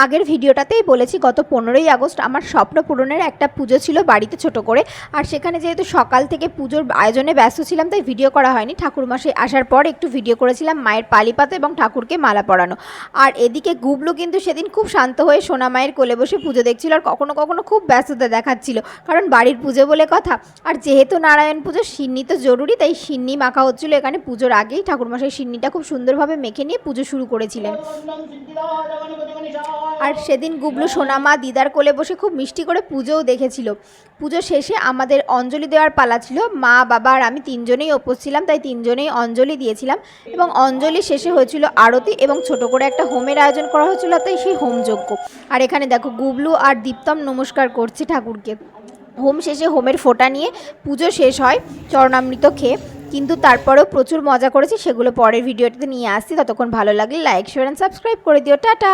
আগের ভিডিওটাতেই বলেছি গত 15ই আগস্ট আমার স্বপ্ন পূরণের একটা পুজো ছিল বাড়িতে ছোট করে। আর সেখানে যেহেতু সকাল থেকে পুজোর আয়োজনে ব্যস্ত ছিলাম তাই ভিডিও করা হয়নি। ঠাকুরমশাই আসার পর একটু ভিডিও করেছিলাম মায়ের পালি পাতা এবং ঠাকুরকে মালা পরানো। আর এদিকে গুবলু কিন্তু সেদিন খুব শান্ত হয়ে সোনা মায়ের কোলে বসে পুজো দেখছিল, আর কখনো কখনো খুব ব্যস্ততা দেখাচ্ছিল, কারণ বাড়ির পুজো বলে কথা। আর যেহেতু নারায়ণ পুজো সিন্নি তো জরুরি, তাই সিন্নি মাখা হচ্ছিলো এখানে। পুজোর আগেই ঠাকুরমশাই সিন্নিটা খুব সুন্দরভাবে মেখে নিয়ে পুজো শুরু করেছিলেন। আর সেদিন গুবলু সোনামা দিদার কোলে বসে খুব মিষ্টি করে পুজোও দেখেছিল। পুজো শেষে আমাদের অঞ্জলি দেওয়ার পালা ছিল। মা, বাবা আর আমি তিনজনেই উপোস ছিলাম, তাই তিনজনেই অঞ্জলি দিয়েছিলাম। এবং অঞ্জলি শেষে হয়েছিল আরতি এবং ছোট করে একটা হোমের আয়োজন করা হয়েছিল, তাই সেই হোমযজ্ঞ। আর এখানে দেখো গুবলু আর দীপ্তম নমস্কার করছে ঠাকুরকে। হোম শেষে হোমের ফোঁটা নিয়ে পুজো শেষ হয় চরণামৃত খেয়ে। কিন্তু তারপরেও প্রচুর মজা করেছি, সেগুলো পরের ভিডিওটাতে নিয়ে আসছি। ততক্ষণ ভালো লাগলে লাইক, শেয়ার অ্যান্ড সাবস্ক্রাইব করে দিও। টাটা।